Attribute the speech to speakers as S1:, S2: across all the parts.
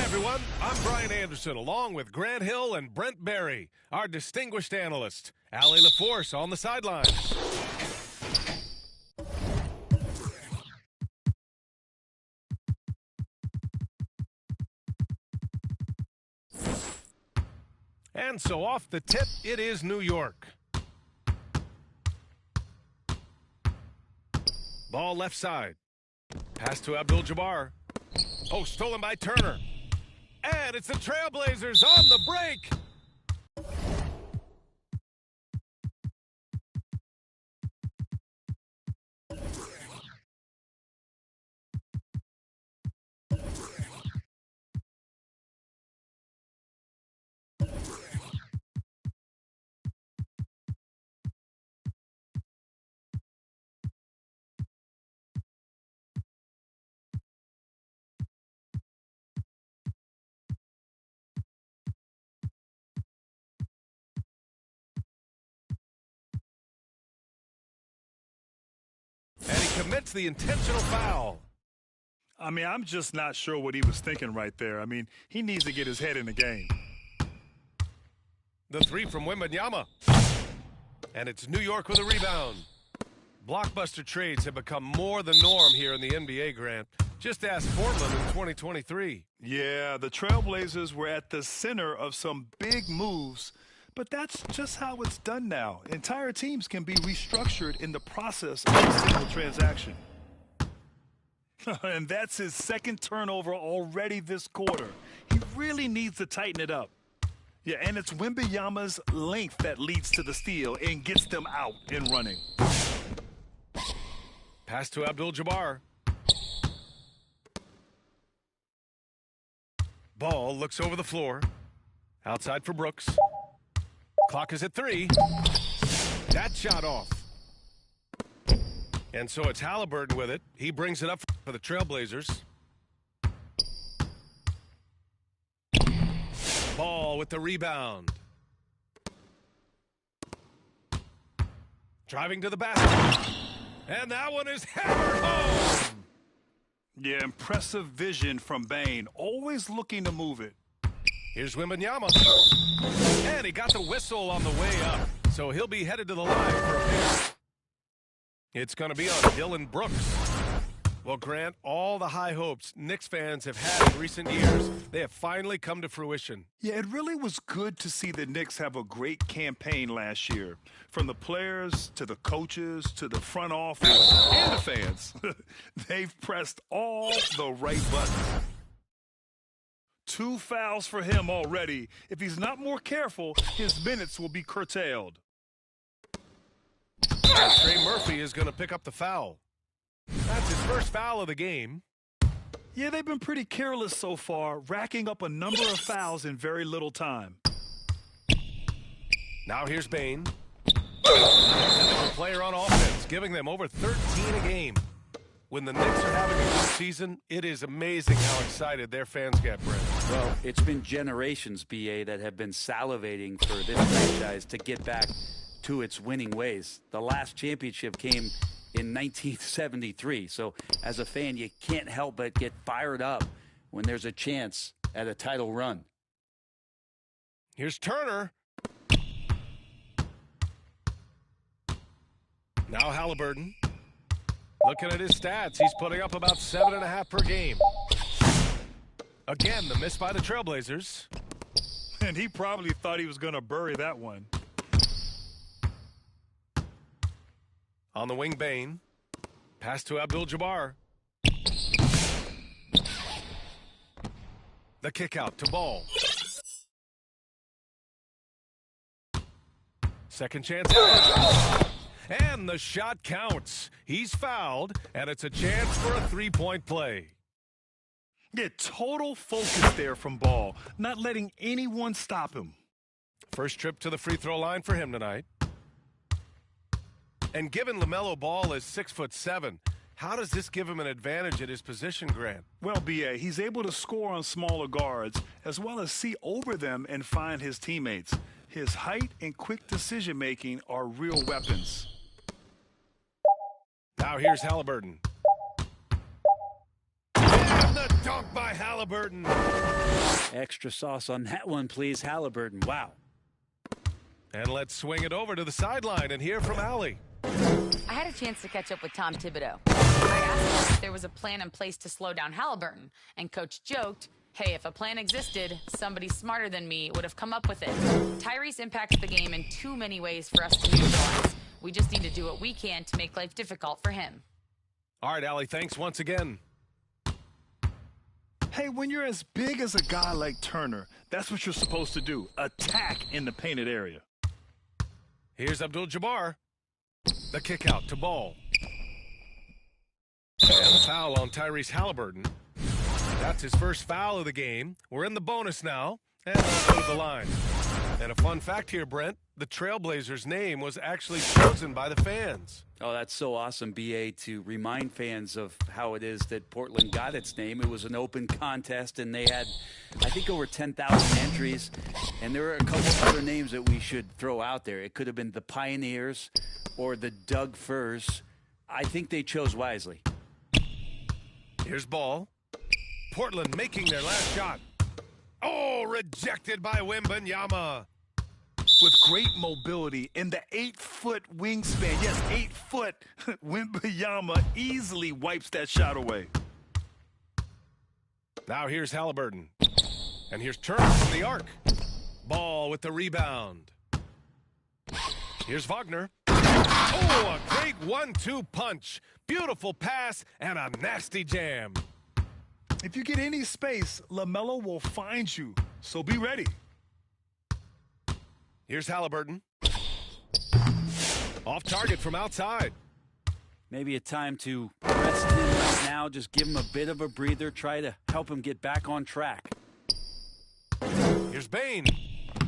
S1: everyone. I'm Brian Anderson, along with Grant Hill and Brent Barry, our distinguished analyst. Allie LaForce on the sidelines. And so off the tip, it is New York. Ball left side. Pass to Abdul-Jabbar. Oh, stolen by Turner. And it's the Trailblazers on the break. And he commits the intentional foul.
S2: I mean, I'm just not sure what he was thinking right there. I mean, he needs to get his head in the game.
S1: The three from Wembanyama. And it's New York with a rebound. Blockbuster trades have become more the norm here in the NBA, Grant. Just ask Portland in 2023.
S2: Yeah, the Trailblazers were at the center of some big moves, but that's just how it's done now. Entire teams can be restructured in the process of a single transaction. And that's his second turnover already this quarter. He really needs to tighten it up. Yeah, and it's Wembanyama's length that leads to the steal and gets them out and running.
S1: Pass to Abdul-Jabbar. Ball looks over the floor. Outside for Brooks. Clock is at 3. That shot off. And so it's Halliburton with it. He brings it up for the Trailblazers. Ball with the rebound. Driving to the basket. And that one is hammered home.
S2: Yeah, impressive vision from Bane. Always looking to move it.
S1: Here's Wembanyama. And he got the whistle on the way up. So he'll be headed to the line for a pass. It's going to be on Dillon Brooks. Well, Grant, all the high hopes Knicks fans have had in recent years, they have finally come to fruition.
S2: Yeah, it really was good to see the Knicks have a great campaign last year. From the players to the coaches to the front office and the fans. They've pressed all the right buttons. 2 fouls for him already. If he's not more careful, his minutes will be curtailed.
S1: And Trey Murphy is going to pick up the foul. That's his first foul of the game.
S2: Yeah, they've been pretty careless so far, racking up a number of fouls in very little time.
S1: Now here's Bane. Another player on offense, giving them over 13 a game. When the Knicks are having a good season, it is amazing how excited their fans get, Brent.
S3: Well, it's been generations, BA, that have been salivating for this franchise to get back to its winning ways. The last championship came in 1973. So as a fan, you can't help but get fired up when there's a chance at a title run.
S1: Here's Turner. Now Halliburton. Looking at his stats, he's putting up about 7.5 per game. Again, the miss by the Trailblazers.
S2: And he probably thought he was going to bury that one.
S1: On the wing, Bane. Pass to Abdul-Jabbar. The kick out to Ball. Second chance. And the shot counts. He's fouled, and it's a chance for a three-point play.
S2: Yeah, total focus there from Ball, not letting anyone stop him.
S1: First trip to the free throw line for him tonight. And given LaMelo Ball is 6'7", how does this give him an advantage at his position, Grant?
S2: Well, BA, he's able to score on smaller guards as well as see over them and find his teammates. His height and quick decision-making are real weapons.
S1: Now here's Halliburton. And the dunk by Halliburton.
S3: Extra sauce on that one, please, Halliburton. Wow.
S1: And let's swing it over to the sideline and hear from Allie.
S4: I had a chance to catch up with Tom Thibodeau. I asked him if there was a plan in place to slow down Halliburton, and Coach joked, hey, if a plan existed, somebody smarter than me would have come up with it. Tyrese impacts the game in too many ways for us to neutralize. We just need to do what we can to make life difficult for him.
S1: All right, Allie, thanks once again.
S2: Hey, when you're as big as a guy like Turner, that's what you're supposed to do. Attack in the painted area.
S1: Here's Abdul-Jabbar. The kick out to Ball. And a foul on Tyrese Halliburton. That's his first foul of the game. We're in the bonus now, and we'll go to the line. And a fun fact here, Brent, the Trailblazers' name was actually chosen by the fans.
S3: Oh, that's so awesome, B.A., to remind fans of how it is that Portland got its name. It was an open contest, and they had, I think, over 10,000 entries. And there were a couple other names that we should throw out there. It could have been the Pioneers or the Doug Furs. I think they chose wisely.
S1: Here's Ball. Portland making their last shot. Oh, rejected by Wembanyama.
S2: With great mobility and the 8-foot wingspan, yes, 8 foot, Wembanyama easily wipes that shot away.
S1: Now here's Halliburton. And here's Turner from the arc. Ball with the rebound. Here's Wagner. Oh, a great 1-2 punch. Beautiful pass and a nasty jam.
S2: If you get any space, LaMelo will find you, so be ready.
S1: Here's Halliburton. Off target from outside.
S3: Maybe a time to rest him right now. Just give him a bit of a breather. Try to help him get back on track.
S1: Here's Bane.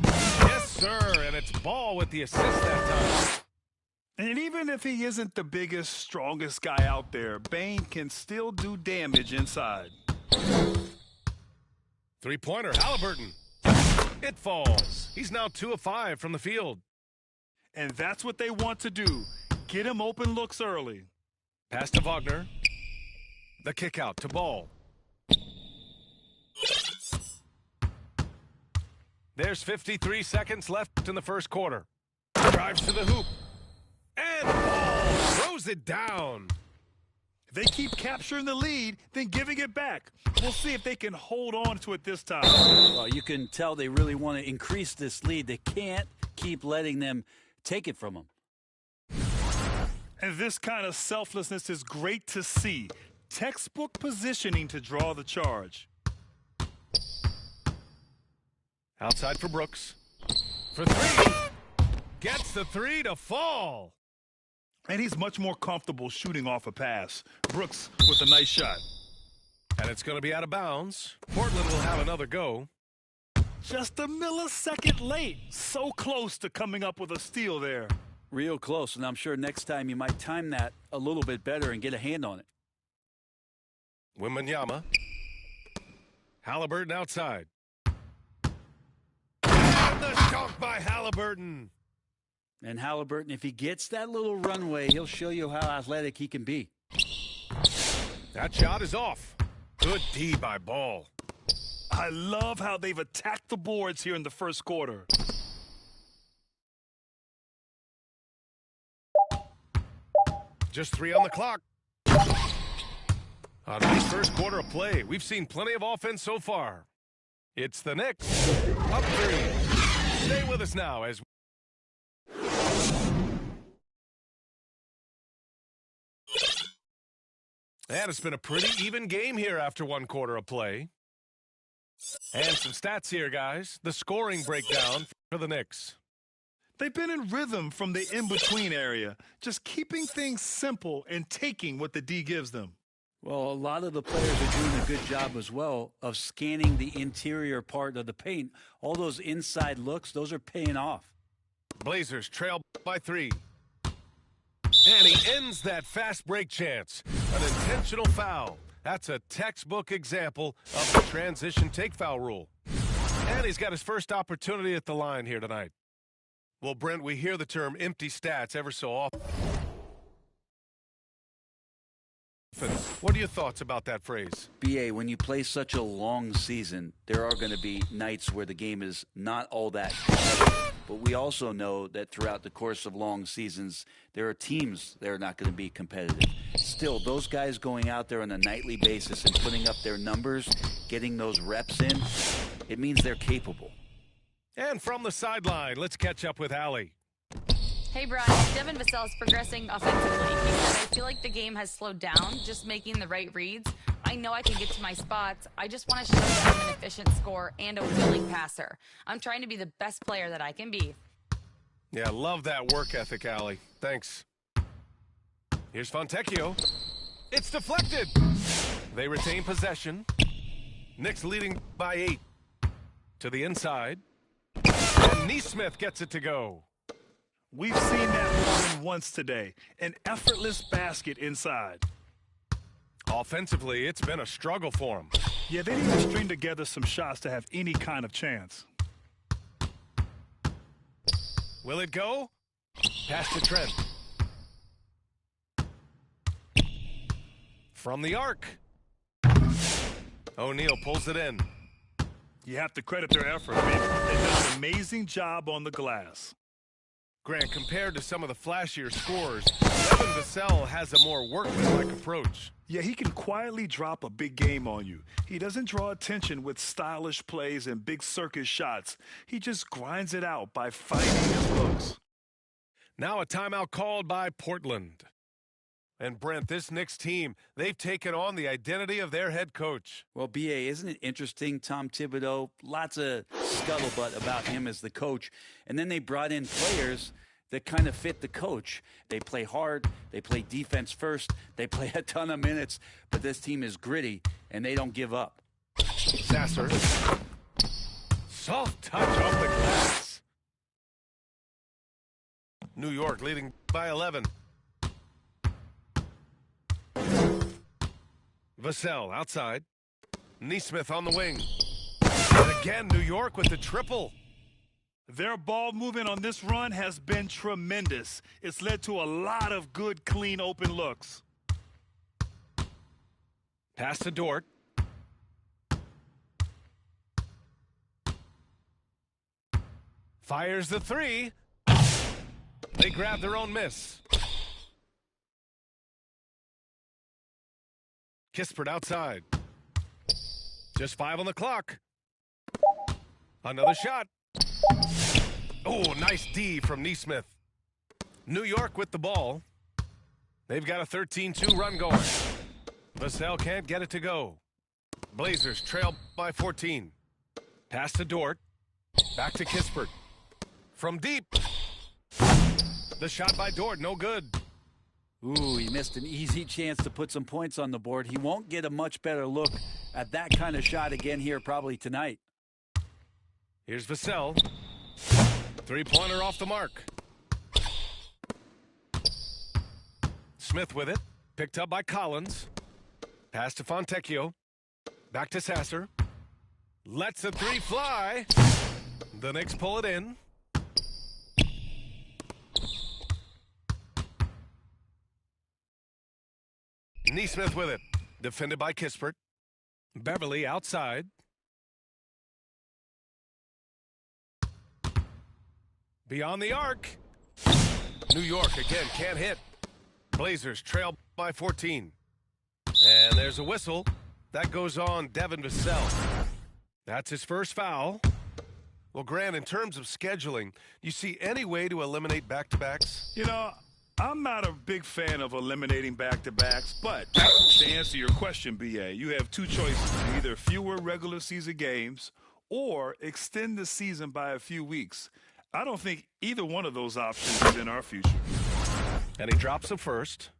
S1: Yes, sir. And it's Ball with the assist that time.
S2: And even if he isn't the biggest, strongest guy out there, Bane can still do damage inside.
S1: Three-pointer, Halliburton. It falls. He's now 2 of 5 from the field.
S2: And that's what they want to do. Get him open looks early.
S1: Pass to Wagner. The kick out to Ball. There's 53 seconds left in the first quarter. Drives to the hoop. And Ball throws it down.
S2: If they keep capturing the lead, then giving it back. We'll see if they can hold on to it this time.
S3: Well, you can tell they really want to increase this lead. They can't keep letting them take it from them.
S2: And this kind of selflessness is great to see. Textbook positioning to draw the charge.
S1: Outside for Brooks. For three. Gets the three to fall.
S2: And he's much more comfortable shooting off a pass. Brooks with a nice shot.
S1: And it's going to be out of bounds. Portland will have another go.
S2: Just a millisecond late. So close to coming up with a steal there.
S3: Real close, and I'm sure next time you might time that a little bit better and get a hand on it.
S1: Wembanyama. Halliburton outside. And the dunk by Halliburton.
S3: And Halliburton, if he gets that little runway, he'll show you how athletic he can be.
S1: That shot is off. Good D by Ball.
S2: I love how they've attacked the boards here in the first quarter.
S1: Just 3 on the clock. A nice first quarter of play. We've seen plenty of offense so far. It's the Knicks. Up 3. Stay with us now as and it's been a pretty even game here after 1 quarter of play. And some stats here, guys. The scoring breakdown for the Knicks.
S2: They've been in rhythm from the in-between area, just keeping things simple and taking what the D gives them.
S3: Well, a lot of the players are doing a good job as well of scanning the interior part of the paint. All those inside looks, those are paying off.
S1: Blazers trail by 3. And he ends that fast break chance. An intentional foul. That's a textbook example of the transition take foul rule. And he's got his first opportunity at the line here tonight. Well, Brent, we hear the term empty stats ever so often. What are your thoughts about that phrase?
S3: BA, when you play such a long season, there are going to be nights where the game is not all that competitive. But we also know that throughout the course of long seasons, there are teams that are not going to be competitive. Still, those guys going out there on a nightly basis and putting up their numbers, getting those reps in, it means they're capable.
S1: And from the sideline, let's catch up with Allie.
S4: Hey, Brian. Devin Vassell is progressing offensively. He said, I feel like the game has slowed down, just making the right reads. I know I can get to my spots. I just want to show that I'm an efficient scorer and a willing passer. I'm trying to be the best player that I can be.
S1: Yeah, love that work ethic, Allie. Thanks. Here's Fontecchio. It's deflected. They retain possession. Knicks leading by 8. To the inside. And Nesmith gets it to go.
S2: We've seen that more than once today. An effortless basket inside.
S1: Offensively, it's been a struggle for him.
S2: Yeah, they need to string together some shots to have any kind of chance.
S1: Will it go? Pass to Trent. From the arc. O'Neal pulls it in.
S2: You have to credit their effort. They've done an amazing job on the glass.
S1: Grant, compared to some of the flashier scores, Devin Vassell has a more workmanlike approach.
S2: Yeah, he can quietly drop a big game on you. He doesn't draw attention with stylish plays and big circus shots. He just grinds it out by fighting his looks.
S1: Now a timeout called by Portland. And Brent, this Knicks team, they've taken on the identity of their head coach.
S3: Well, BA, isn't it interesting, Tom Thibodeau? Lots of scuttlebutt about him as the coach. And then they brought in players that kind of fit the coach. They play hard. They play defense first. They play a ton of minutes. But this team is gritty, and they don't give up.
S1: Sasser. Soft touch off the glass. New York leading by 11. Vassell outside. Nesmith on the wing. And again, New York with the triple.
S2: Their ball movement on this run has been tremendous. It's led to a lot of good, clean, open looks.
S1: Pass to Dort. Fires the three. They grab their own miss. Kispert outside. Just 5 on the clock. Another shot. Oh, nice D from Nesmith. New York with the ball. They've got a 13-2 run going. Vassell can't get it to go. Blazers trail by 14. Pass to Dort. Back to Kispert. From deep. The shot by Dort, no good.
S3: Ooh, he missed an easy chance to put some points on the board. He won't get a much better look at that kind of shot again here probably tonight.
S1: Here's Vassell. Three-pointer off the mark. Smith with it. Picked up by Collins. Pass to Fontecchio. Back to Sasser. Lets the three fly. The Knicks pull it in. Nesmith with it. Defended by Kispert. Beverly outside. Beyond the arc. New York again can't hit. Blazers trail by 14. And there's a whistle. That goes on Devin Vassell. That's his first foul. Well, Grant, in terms of scheduling, you see any way to eliminate back-to-backs?
S2: You know, I'm not a big fan of eliminating back-to-backs, but to answer your question, BA, you have two choices. Either fewer regular season games or extend the season by a few weeks. I don't think either one of those options is in our future.
S1: And he drops the first.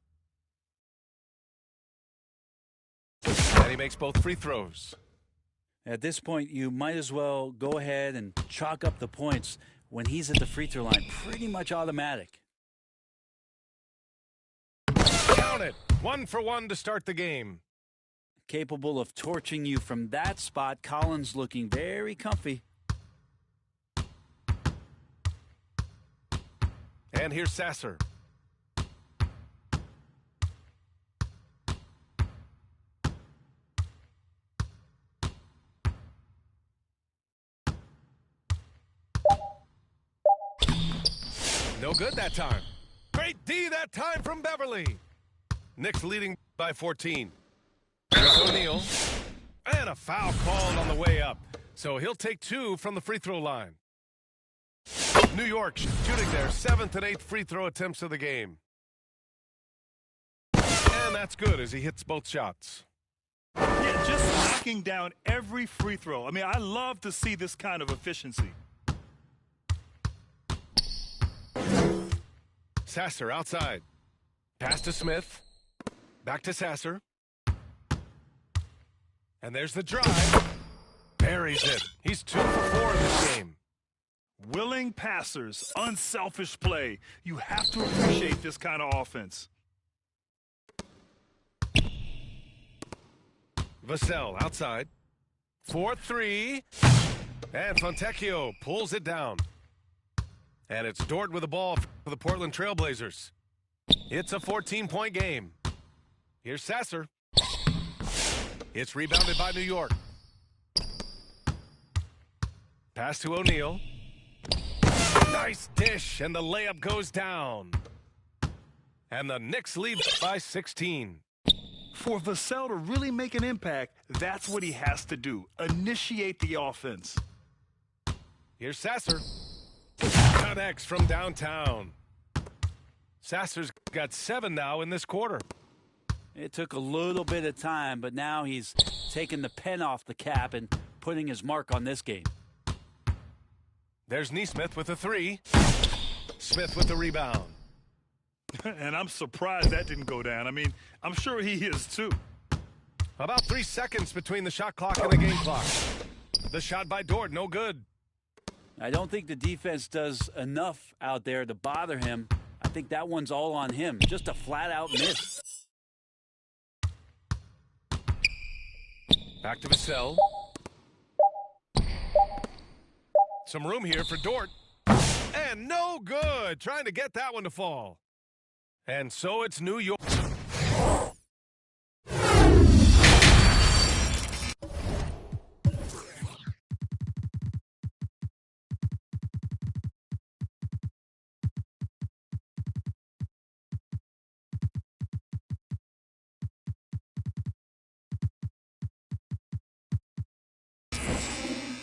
S1: And he makes both free throws.
S3: At this point, you might as well go ahead and chalk up the points when he's at the free throw line. Pretty much automatic.
S1: Count it. 1 for 1 to start the game.
S3: Capable of torching you from that spot. Collins looking very comfy.
S1: And here's Sasser. No good that time. Great D that time from Beverly. Knicks leading by 14. Here's O'Neal. And a foul called on the way up. So he'll take 2 from the free throw line. New York shooting their 7th and 8th free throw attempts of the game. And that's good as he hits both shots.
S2: Yeah, just knocking down every free throw. I mean, I love to see this kind of efficiency.
S1: Sasser outside. Pass to Smith. Back to Sasser. And there's the drive. Buries it. He's 2 for 4 in this game.
S2: Willing passers, unselfish play. You have to appreciate this kind of offense.
S1: Vassell outside. 4-3. And Fontecchio pulls it down. And it's Dort with the ball for the Portland Trailblazers. It's a 14-point game. Here's Sasser. It's rebounded by New York. Pass to O'Neal. Nice dish, and the layup goes down. And the Knicks lead by 16.
S2: For Vassell to really make an impact, that's what he has to do. Initiate the offense.
S1: Here's Sasser. Connects from downtown. Sasser's got 7 now in this quarter.
S3: It took a little bit of time, but now he's taking the pen off the cap and putting his mark on this game.
S1: There's Nesmith with a 3. Smith with the rebound.
S2: And I'm surprised that didn't go down. I mean, I'm sure he is too.
S1: About 3 seconds between the shot clock and the game clock. The shot by Dort, no good.
S3: I don't think the defense does enough out there to bother him. I think that one's all on him. Just a flat-out miss.
S1: Back to Vassell. Some room here for Dort. And no good. Trying to get that one to fall. And so it's New York.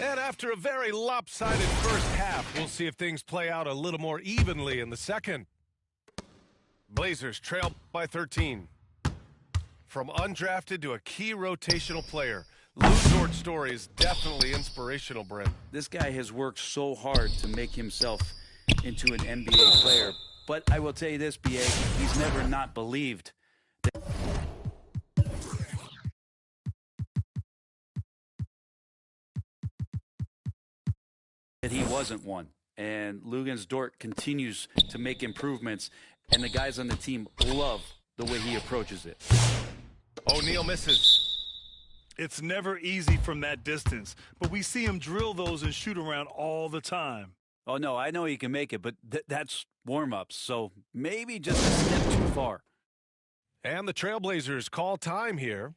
S1: And after a very lopsided first half, we'll see if things play out a little more evenly in the second. Blazers trail by 13. From undrafted to a key rotational player, Lou Dort's story is definitely inspirational, Brent.
S3: This guy has worked so hard to make himself into an NBA player. But I will tell you this, BA, he's never not believed that he wasn't one. And Luguentz Dort continues to make improvements, and the guys on the team love the way he approaches it.
S1: O'Neal misses.
S2: It's never easy from that distance, but we see him drill those and shoot around all the time.
S3: Oh, no, I know he can make it, but that's warm-ups, so maybe just a step too far.
S1: And the Trailblazers call time here.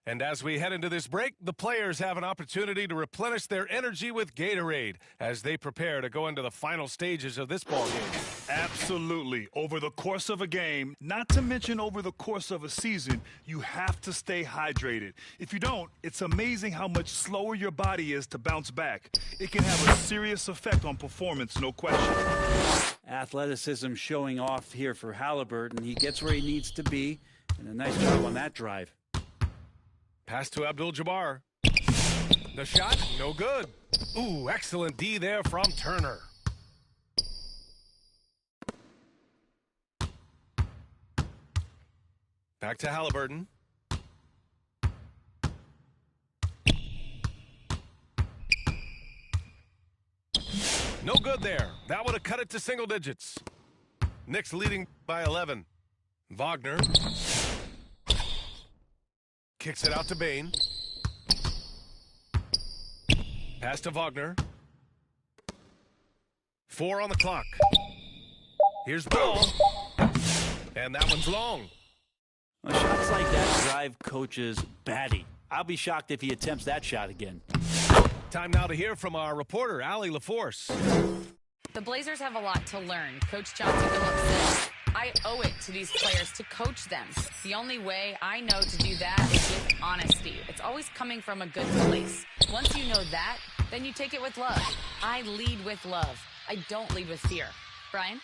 S1: And as we head into this break, the players have an opportunity to replenish their energy with Gatorade as they prepare to go into the final stages of this ballgame.
S2: Absolutely. Over the course of a game, not to mention over the course of a season, you have to stay hydrated. If you don't, it's amazing how much slower your body is to bounce back. It can have a serious effect on performance, no question.
S3: Athleticism showing off here for Haliburton. He gets where he needs to be, and a nice job on that drive.
S1: Pass to Abdul-Jabbar. The shot, no good. Ooh, excellent D there from Turner. Back to Haliburton. No good there. That would have cut it to single digits. Knicks leading by 11. Wagner. Kicks it out to Bane. Pass to Wagner. 4 on the clock. Here's the ball. And that one's long.
S3: Well, shots like that drive coaches batty. I'll be shocked if he attempts that shot again.
S1: Time now to hear from our reporter, Allie LaForce.
S4: The Blazers have a lot to learn. Coach John Phillips says, I owe it to these players to coach them. The only way I know to do that is with honesty. It's always coming from a good place. Once you know that, then you take it with love. I lead with love. I don't lead with fear. Brian?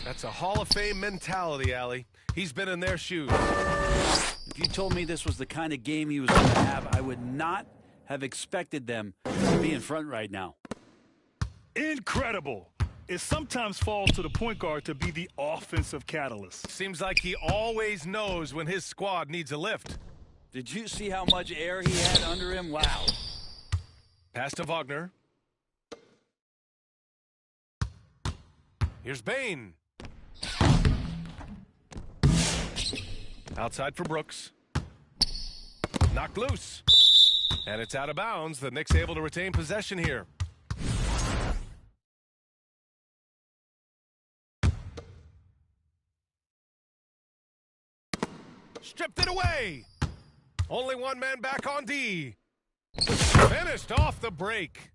S1: That's a Hall of Fame mentality, Allie. He's been in their shoes.
S3: If you told me this was the kind of game he was going to have, I would not have expected them to be in front right now.
S2: Incredible. It sometimes falls to the point guard to be the offensive catalyst.
S1: Seems like he always knows when his squad needs a lift.
S3: Did you see how much air he had under him? Wow.
S1: Pass to Wagner. Here's Bane. Outside for Brooks. Knocked loose. And it's out of bounds. The Knicks able to retain possession here. Stripped it away. Only one man back on D. Finished off the break.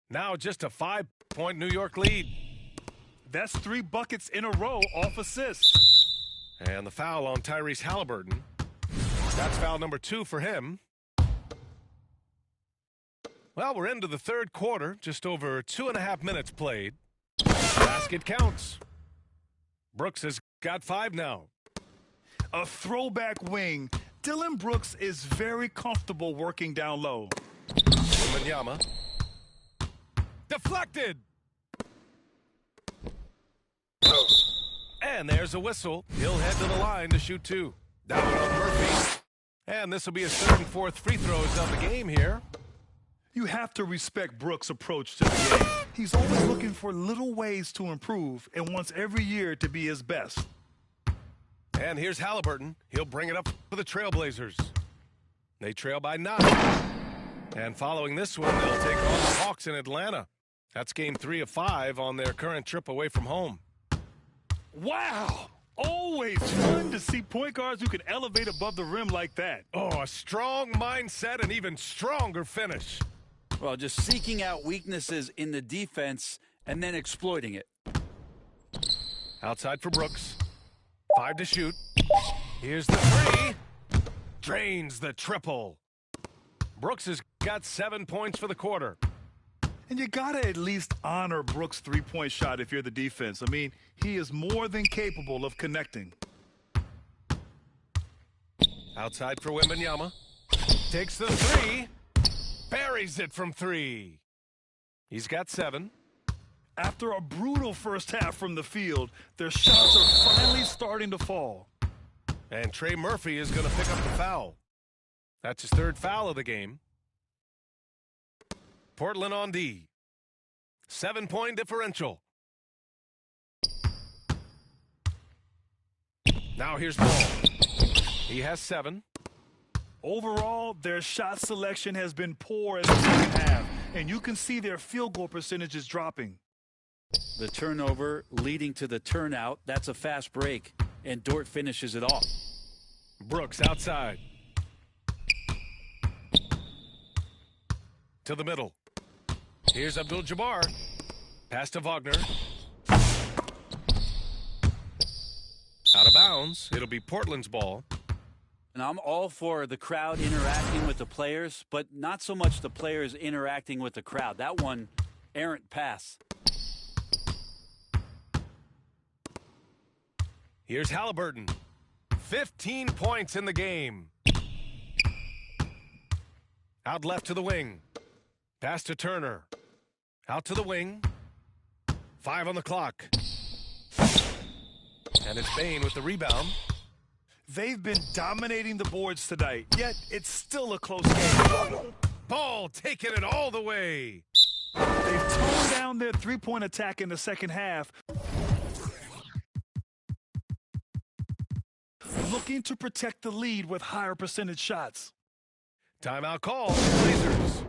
S1: Now just a 5-point New York lead.
S2: That's 3 buckets in a row off assists.
S1: And the foul on Tyrese Halliburton. That's foul number 2 for him. Well, we're into the third quarter. Just over 2.5 minutes played. Basket counts. Brooks has got 5 now.
S2: A throwback wing. Dylan Brooks is very comfortable working down low.
S1: Wembanyama. Deflected. And there's a whistle. He'll head to the line to shoot 2. Down on Murphy. And this will be his 3rd and 4th free throws of the game here.
S2: You have to respect Brooks' approach to the game. He's always looking for little ways to improve and wants every year to be his best.
S1: And here's Halliburton. He'll bring it up for the Trailblazers. They trail by 9. And following this one, they'll take on the Hawks in Atlanta. That's game 3 of 5 on their current trip away from home.
S2: Wow! Always fun to see point guards who can elevate above the rim like that.
S1: Oh, a strong mindset and even stronger finish.
S3: Well, just seeking out weaknesses in the defense and then exploiting it.
S1: Outside for Brooks. 5 to shoot. Here's the 3. Drains the triple. Brooks has got 7 points for the quarter.
S2: And you got to at least honor Brooks' three-point shot if you're the defense. I mean, he is more than capable of connecting.
S1: Outside for Wembanyama. Takes the 3. Buries it from 3. He's got 7.
S2: After a brutal first half from the field, their shots are finally starting to fall.
S1: And Trey Murphy is going to pick up the foul. That's his 3rd foul of the game. Portland on D. 7-point differential. Now here's Ball. He has 7.
S2: Overall, their shot selection has been poor in the second half, and you can see their field goal percentage is dropping.
S3: The turnover leading to the turnout. That's a fast break, and Dort finishes it off.
S1: Brooks outside. To the middle. Here's Abdul-Jabbar. Pass to Wagner. Out of bounds. It'll be Portland's ball.
S3: And I'm all for the crowd interacting with the players, but not so much the players interacting with the crowd. That one, errant pass.
S1: Here's Halliburton. 15 points in the game. Out left to the wing. Pass to Turner. Out to the wing. 5 on the clock. And it's Bane with the rebound.
S2: They've been dominating the boards tonight, yet it's still a close game.
S1: Ball taking it all the way.
S2: They've toned down their three-point attack in the second half, looking to protect the lead with higher percentage shots.
S1: Timeout call. Blazers.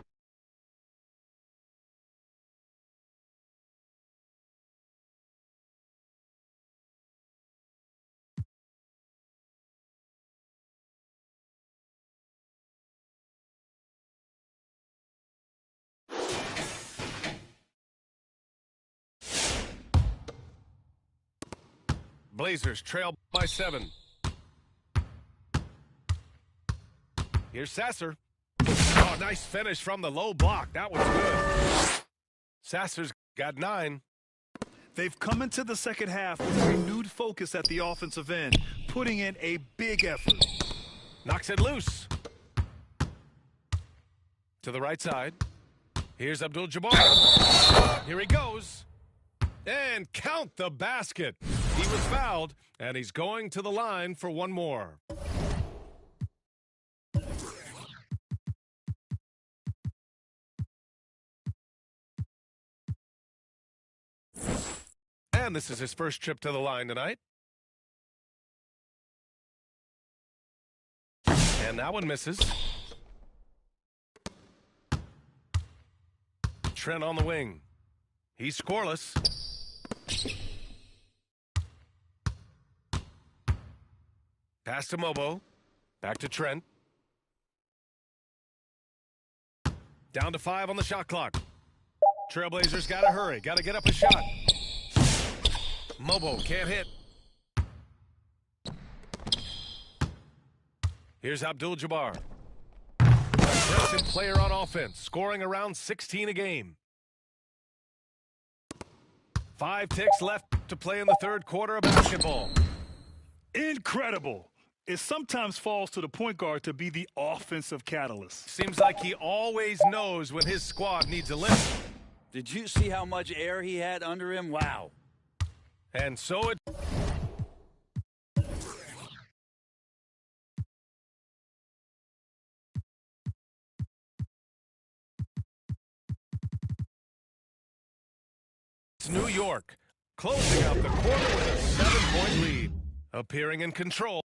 S1: Blazers trail by 7. Here's Sasser. Oh, nice finish from the low block. That was good. Sasser's got 9.
S2: They've come into the second half with renewed focus at the offensive end, putting in a big effort.
S1: Knocks it loose. To the right side. Here's Abdul-Jabbar. Here he goes. And count the basket. He was fouled, and he's going to the line for one more. And this is his first trip to the line tonight. And that one misses. Trent on the wing. He's scoreless. Pass to Mobo. Back to Trent. Down to 5 on the shot clock. Trailblazers got to hurry. Got to get up a shot. Mobo can't hit. Here's Abdul-Jabbar. Aggressive player on offense, scoring around 16 a game. 5 ticks left to play in the third quarter of basketball.
S2: Incredible. It sometimes falls to the point guard to be the offensive catalyst.
S1: Seems like he always knows when his squad needs a lift.
S3: Did you see how much air he had under him? Wow.
S1: And so it... It's New York, closing out the quarter with a 7-point lead. Appearing in control.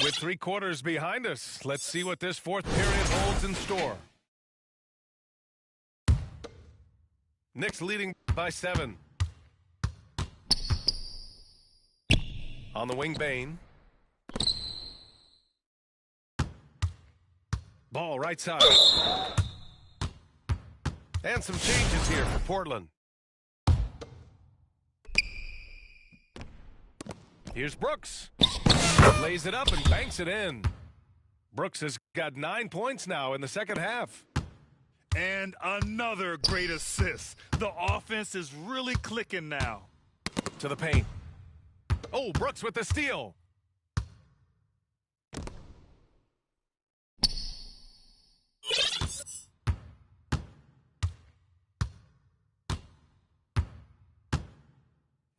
S1: With 3 quarters behind us, let's see what this fourth period holds in store. Knicks leading by 7. On the wing, Bane. Ball right side. And some changes here for Portland. Here's Brooks. Lays it up and banks it in. Brooks has got 9 points now in the second half.
S2: And another great assist. The offense is really clicking now.
S1: To the paint. Oh, Brooks with the steal.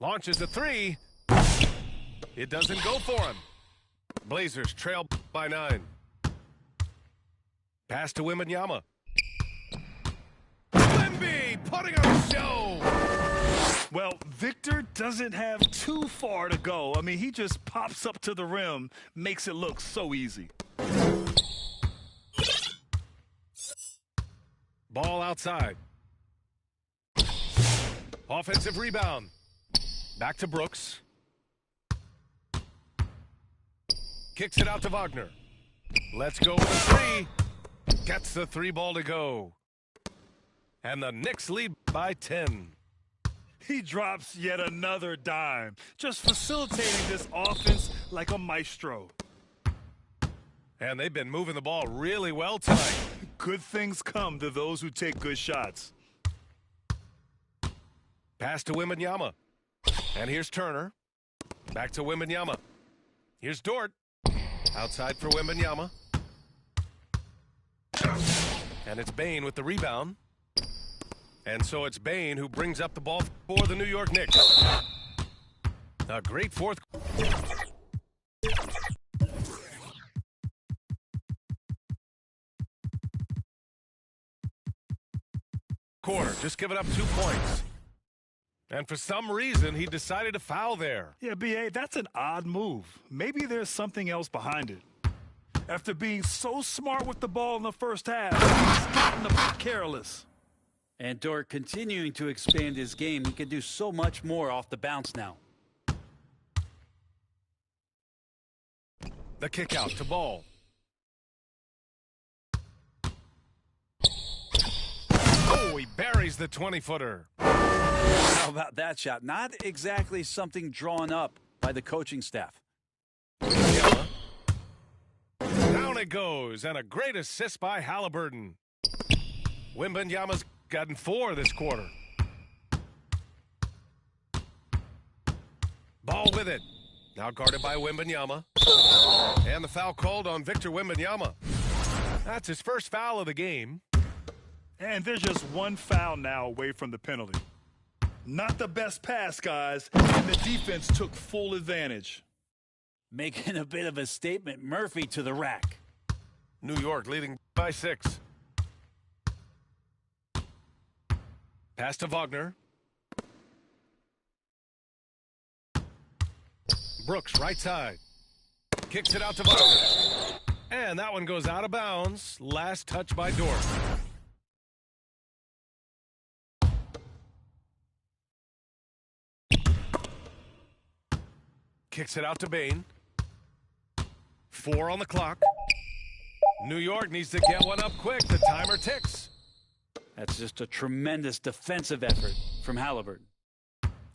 S1: Launches a 3. It doesn't go for him. Blazers trail by 9. Pass to Wembanyama. Wemby putting on a show.
S2: Well, Victor doesn't have too far to go. I mean, he just pops up to the rim, makes it look so easy.
S1: Ball outside. Offensive rebound. Back to Brooks. Kicks it out to Wagner. Let's go with a 3. Gets the 3 ball to go. And the Knicks lead by 10.
S2: He drops yet another dime, just facilitating this offense like a maestro.
S1: And they've been moving the ball really well tonight.
S2: Good things come to those who take good shots.
S1: Pass to Wembanyama. And here's Turner. Back to Wembanyama. Here's Dort. Outside for Wembanyama. And it's Bane with the rebound. And so it's Bane who brings up the ball for the New York Knicks. A great fourth. Quarter, just giving up 2 points. And for some reason, he decided to foul there.
S2: Yeah, B.A., that's an odd move. Maybe there's something else behind it. After being so smart with the ball in the first half, he's gotten a bit careless.
S3: And Dort continuing to expand his game. He can do so much more off the bounce now.
S1: The kick out to Ball. Oh, he buries the 20-footer.
S3: How about that shot? Not exactly something drawn up by the coaching staff.
S1: Wembanyama. Down it goes, and a great assist by Halliburton. Wembanyama's gotten 4 this quarter. Ball with it. Now guarded by Wembanyama. And the foul called on Victor Wembanyama. That's his first foul of the game.
S2: And there's just one foul now away from the penalty. Not the best pass, guys, and the defense took full advantage.
S3: Making a bit of a statement, Murphy to the rack.
S1: New York leading by 6. Pass to Wagner. Brooks, right side. Kicks it out to Wagner. And that one goes out of bounds. Last touch by Dort. Kicks it out to Bane. 4 on the clock. New York needs to get one up quick. The timer ticks.
S3: That's just a tremendous defensive effort from Halliburton.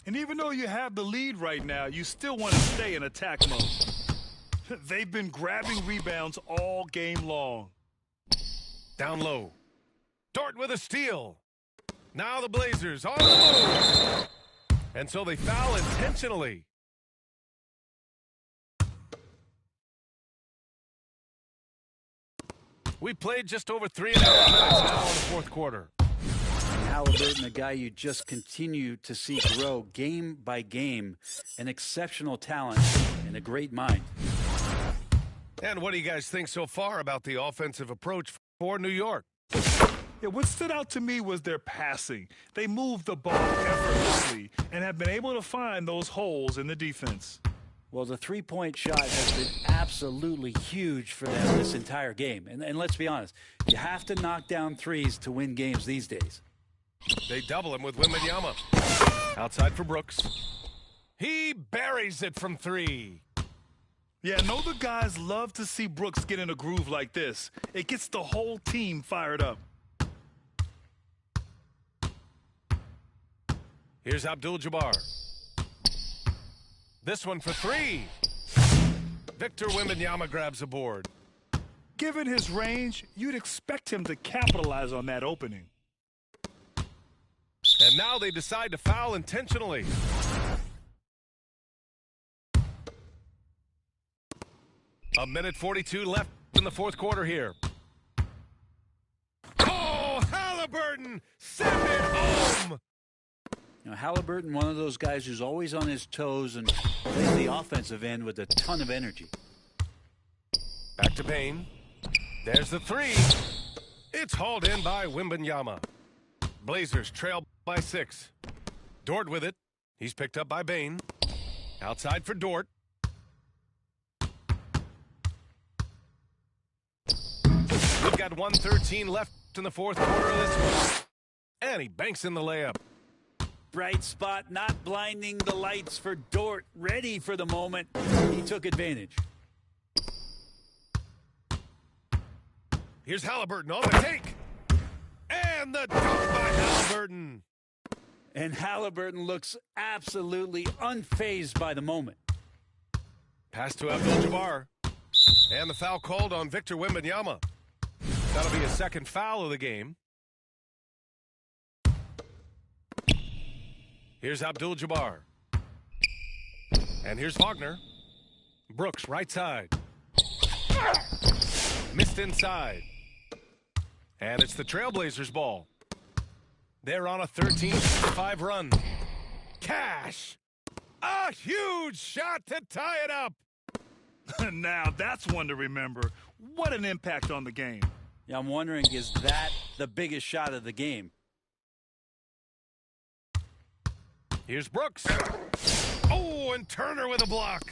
S2: And even though you have the lead right now, you still want to stay in attack mode. They've been grabbing rebounds all game long.
S1: Down low. Dort with a steal. Now the Blazers on the move. And so they foul intentionally. We played just over 3.5 minutes now in the fourth quarter.
S3: And Halliburton, a guy you just continue to see grow game by game, an exceptional talent and a great mind.
S1: And what do you guys think so far about the offensive approach for New York?
S2: Yeah, what stood out to me was their passing. They moved the ball effortlessly and have been able to find those holes in the defense.
S3: Well, the three-point shot has been absolutely huge for them this entire game. And let's be honest, you have to knock down threes to win games these days.
S1: They double him with Wembanyama. Outside for Brooks. He buries it from 3.
S2: Yeah, I know the guys love to see Brooks get in a groove like this. It gets the whole team fired up.
S1: Here's Abdul-Jabbar. This one for 3. Victor Wembanyama grabs a board.
S2: Given his range, you'd expect him to capitalize on that opening.
S1: And now they decide to foul intentionally. A minute 42 left in the fourth quarter here. Oh, Halliburton! Send it home!
S3: You know, Halliburton, one of those guys who's always on his toes and plays the offensive end with a ton of energy.
S1: Back to Bane. There's the 3. It's hauled in by Wembanyama. Blazers trail by 6. Dort with it. He's picked up by Bane. Outside for Dort. We've got 1:13 left in the fourth quarter of this one. And he banks in the layup.
S3: Bright spot, not blinding the lights for Dort. Ready for the moment. He took advantage.
S1: Here's Halliburton on the take. And the dunk by Halliburton.
S3: And Halliburton looks absolutely unfazed by the moment.
S1: Pass to Abdul-Jabbar. And the foul called on Victor Wembanyama. That'll be his second foul of the game. Here's Abdul-Jabbar. And here's Wagner. Brooks, right side. Missed inside. And it's the Trailblazers' ball. They're on a 13-5 run. Cash. A huge shot to tie it up.
S2: Now that's one to remember. What an impact on the game.
S3: Yeah, I'm wondering, is that the biggest shot of the game?
S1: Here's Brooks. Oh, and Turner with a block.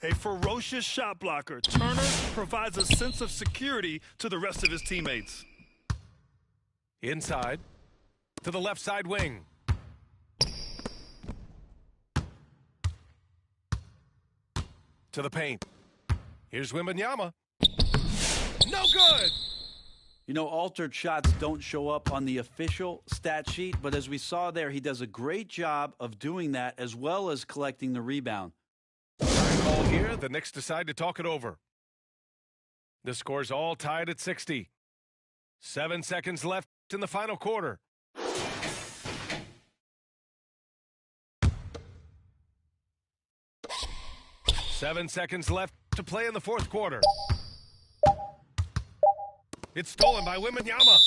S2: A ferocious shot blocker, Turner provides a sense of security to the rest of his teammates.
S1: Inside to the left side wing. To the paint. Here's Wembanyama. No good.
S3: You know, altered shots don't show up on the official stat sheet, but as we saw there, he does a great job of doing that as well as collecting the rebound.
S1: Call here. The Knicks decide to talk it over. The score's all tied at 60. 7 seconds left in the final quarter. Seven seconds left to play in the fourth quarter. It's stolen by Wembanyama.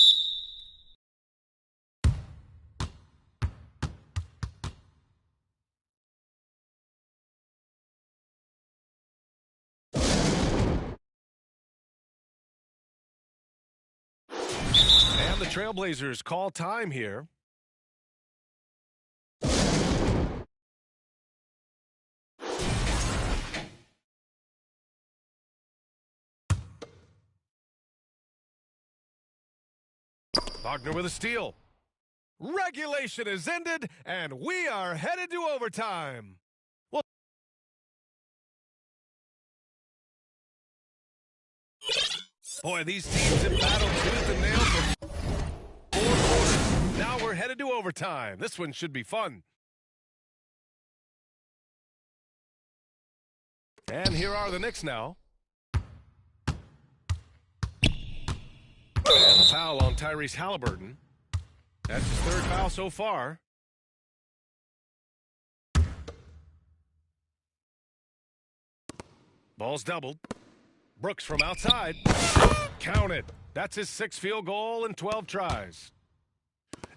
S1: And the Trailblazers call time here. Wagner with a steal. Regulation is ended, and we are headed to overtime. Well, boy, these teams have battled tooth and nail for 4 quarters. Now we're headed to overtime. This one should be fun. And here are the Knicks now. And the foul on Tyrese Halliburton. That's his third foul so far. Ball's doubled. Brooks from outside. Count it. That's his 6th field goal in 12 tries.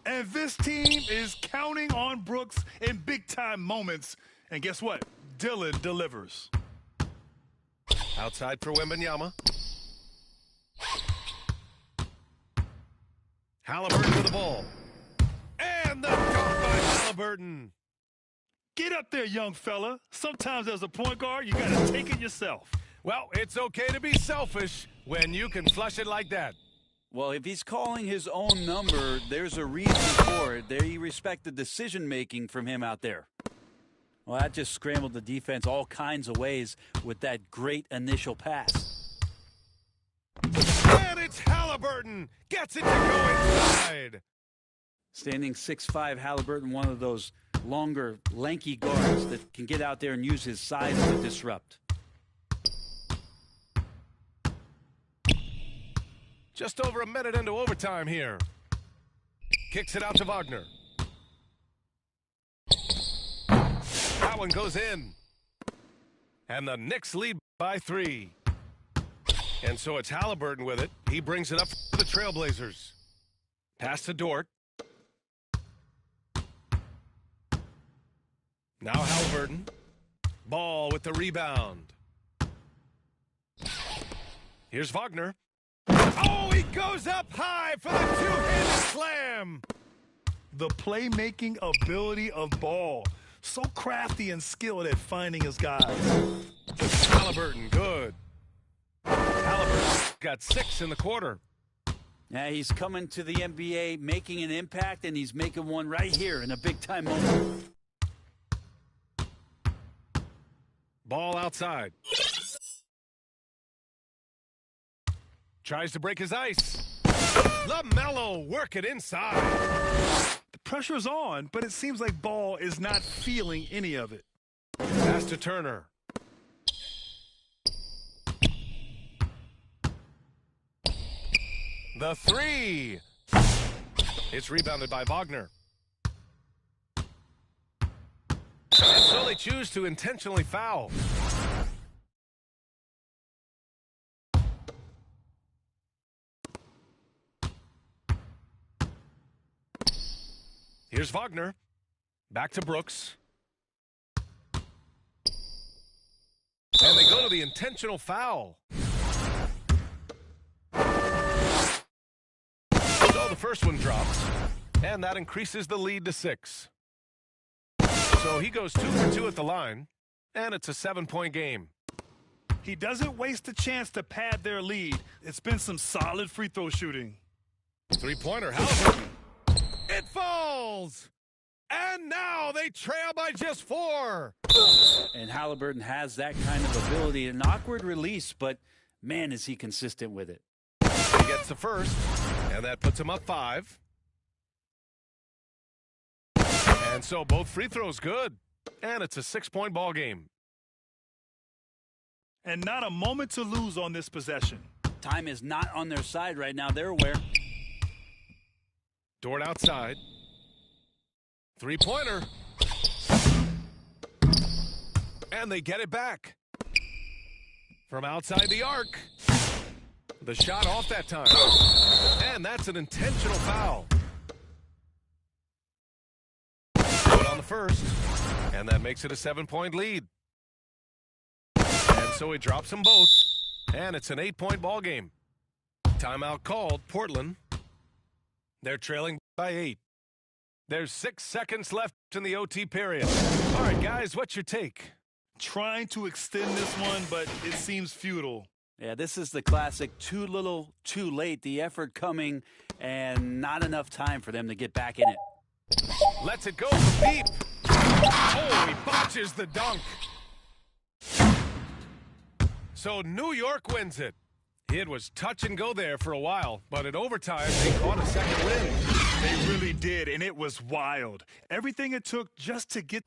S2: And this team is counting on Brooks in big-time moments. And guess what? Dillon delivers.
S1: Outside for Wembanyama. Halliburton with the ball. And the dunk by Halliburton.
S2: Get up there, young fella. Sometimes as a point guard, you got to take it yourself.
S1: Well, it's okay to be selfish when you can flush it like that.
S3: Well, if he's calling his own number, there's a reason for it. There, you respect the decision-making from him out there. Well, that just scrambled the defense all kinds of ways with that great initial pass.
S1: And it's Halliburton. Gets it to go inside.
S3: Standing 6'5", Halliburton, one of those longer, lanky guards that can get out there and use his size to disrupt.
S1: Just over a minute into overtime here. Kicks it out to Wagner. That one goes in. And the Knicks lead by 3. And so it's Halliburton with it. He brings it up for the Trailblazers. Pass to Dort. Now Halliburton. Ball with the rebound. Here's Wagner. Oh, he goes up high for the two-handed slam.
S2: The playmaking ability of Ball. So crafty and skilled at finding his guys.
S1: Halliburton, good. Halliburton got 6 in the quarter.
S3: Yeah, he's coming to the NBA, making an impact, and he's making one right here in a big-time moment.
S1: Ball outside. Tries to break his ice. LaMelo work it inside.
S2: The pressure's on, but it seems like Ball is not feeling any of it.
S1: Pass to Turner. The 3. It's rebounded by Wagner. And so they choose to intentionally foul. Here's Wagner. Back to Brooks. And they go to the intentional foul. So the first one drops, and that increases the lead to 6. So he goes 2 for 2 at the line, and it's a 7-point game.
S2: He doesn't waste a chance to pad their lead. It's been some solid free throw shooting.
S1: 3-pointer, Halliburton. It falls! And now they trail by just 4.
S3: And Halliburton has that kind of ability. An awkward release, but man, is he consistent with it.
S1: They get gets the first, and that puts him up 5. And so both free throws good, and it's a 6-point ball game.
S2: And not a moment to lose on this possession.
S3: Time is not on their side right now. They're aware.
S1: Dort outside. Three-pointer. And they get it back. From outside the arc. The shot off that time. And that's an intentional foul. Put on the first. And that makes it a 7-point lead. And so he drops them both. And it's an 8-point ball game. Timeout called. Portland. They're trailing by 8. There's 6 seconds left in the OT period. All right, guys, what's your take?
S2: Trying to extend this one, but it seems futile.
S3: Yeah, this is the classic too little, too late. The effort coming and not enough time for them to get back in it.
S1: Lets it go from deep. Oh, he botches the dunk. So New York wins it. It was touch and go there for a while, but in overtime, they caught a second win.
S2: They really did, and it was wild. Everything it took just to get...